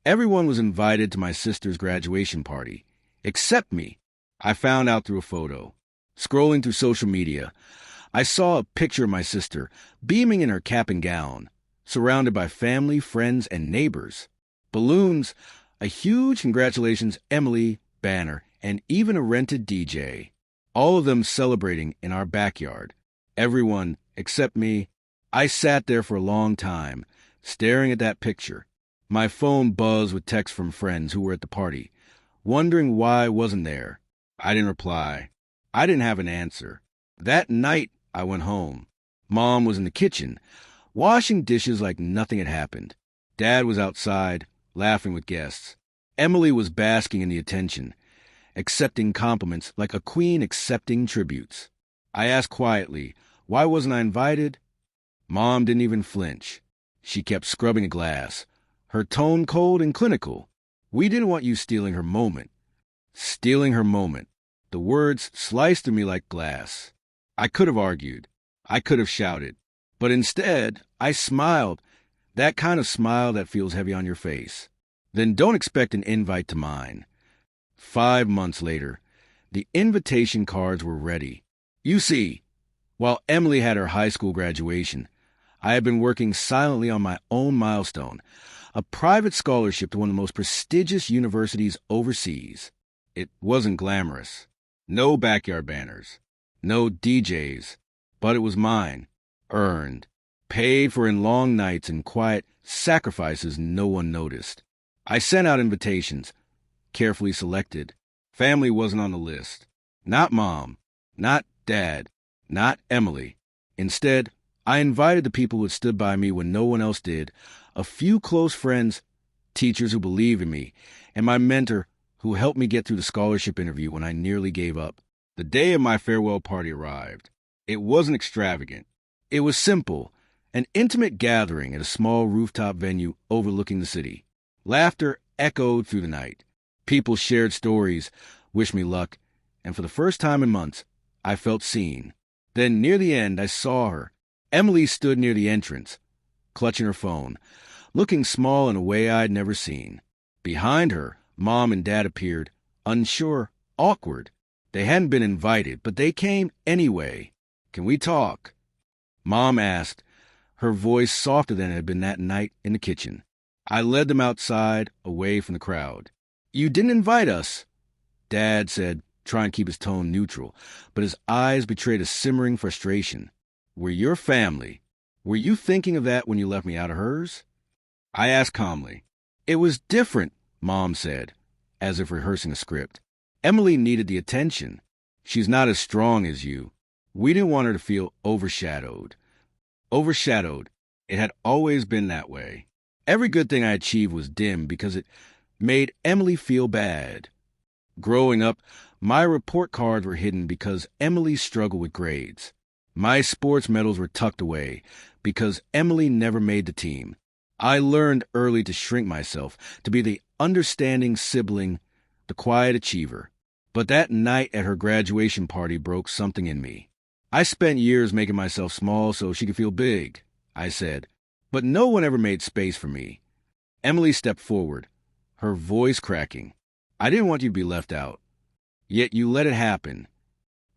Everyone was invited to my sister's graduation party, except me. I found out through a photo. Scrolling through social media, I saw a picture of my sister, beaming in her cap and gown, surrounded by family, friends, and neighbors. Balloons, a huge congratulations Emily banner, and even a rented DJ. All of them celebrating in our backyard. Everyone, except me. I sat there for a long time, staring at that picture. My phone buzzed with texts from friends who were at the party, wondering why I wasn't there. I didn't reply. I didn't have an answer. That night, I went home. Mom was in the kitchen, washing dishes like nothing had happened. Dad was outside, laughing with guests. Emily was basking in the attention, accepting compliments like a queen accepting tributes. I asked quietly, why wasn't I invited? Mom didn't even flinch. She kept scrubbing a glass, her tone cold and clinical. We didn't want you stealing her moment. Stealing her moment. The words sliced through me like glass. I could have argued. I could have shouted. But instead, I smiled. That kind of smile that feels heavy on your face. Then don't expect an invite to mine. 5 months later, the invitation cards were ready. You see, while Emily had her high school graduation, I had been working silently on my own milestone, a private scholarship to one of the most prestigious universities overseas. It wasn't glamorous. No backyard banners. No DJs. But it was mine. Earned. Paid for in long nights and quiet sacrifices no one noticed. I sent out invitations, carefully selected. Family wasn't on the list. Not Mom. Not Dad. Not Emily. Instead, I invited the people who had stood by me when no one else did, a few close friends, teachers who believed in me, and my mentor who helped me get through the scholarship interview when I nearly gave up. The day of my farewell party arrived. It wasn't extravagant. It was simple, an intimate gathering at a small rooftop venue overlooking the city. Laughter echoed through the night. People shared stories, wished me luck, and for the first time in months, I felt seen. Then, near the end, I saw her. Emily stood near the entrance, clutching her phone, looking small in a way I'd never seen. Behind her, Mom and Dad appeared, unsure, awkward. They hadn't been invited, but they came anyway. Can we talk? Mom asked, her voice softer than it had been that night in the kitchen. I led them outside, away from the crowd. You didn't invite us, Dad said, trying to keep his tone neutral, but his eyes betrayed a simmering frustration. We're your family. Were you thinking of that when you left me out of hers? I asked calmly. It was different, Mom said, as if rehearsing a script. Emily needed the attention. She's not as strong as you. We didn't want her to feel overshadowed. Overshadowed. It had always been that way. Every good thing I achieved was dim because it made Emily feel bad. Growing up, my report cards were hidden because Emily struggled with grades. My sports medals were tucked away because Emily never made the team. I learned early to shrink myself, to be the understanding sibling, the quiet achiever. But that night at her graduation party broke something in me. I spent years making myself small so she could feel big, I said. But no one ever made space for me. Emily stepped forward, her voice cracking. I didn't want you to be left out. Yet you let it happen.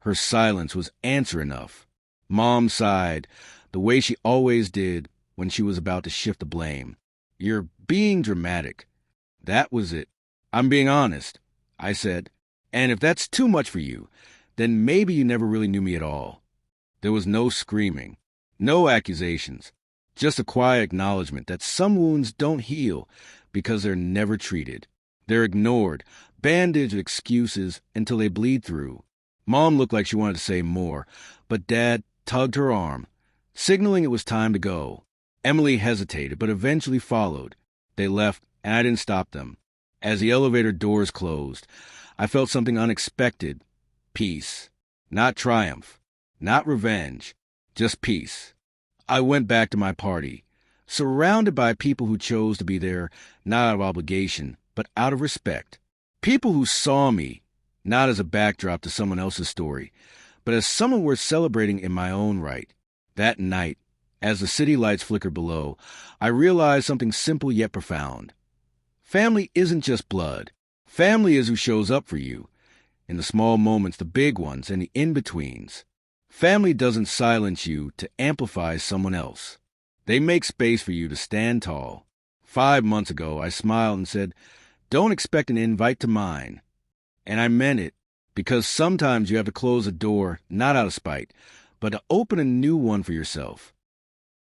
Her silence was answer enough. Mom sighed, the way she always did when she was about to shift the blame. You're being dramatic. That was it. I'm being honest, I said. And if that's too much for you, then maybe you never really knew me at all. There was no screaming, no accusations, just a quiet acknowledgement that some wounds don't heal because they're never treated. They're ignored, bandaged with excuses until they bleed through. Mom looked like she wanted to say more, but Dad tugged her arm, signaling it was time to go. Emily hesitated, but eventually followed. They left, and I didn't stop them. As the elevator doors closed, I felt something unexpected. Peace. Not triumph. Not revenge. Just peace. I went back to my party, surrounded by people who chose to be there not out of obligation, but out of respect. People who saw me, not as a backdrop to someone else's story, but as someone worth celebrating in my own right. That night, as the city lights flickered below, I realized something simple yet profound. Family isn't just blood. Family is who shows up for you, in the small moments, the big ones, and the in-betweens. Family doesn't silence you to amplify someone else. They make space for you to stand tall. 5 months ago, I smiled and said, "Don't expect an invite to mine." And I meant it, because sometimes you have to close a door, not out of spite, but to open a new one for yourself.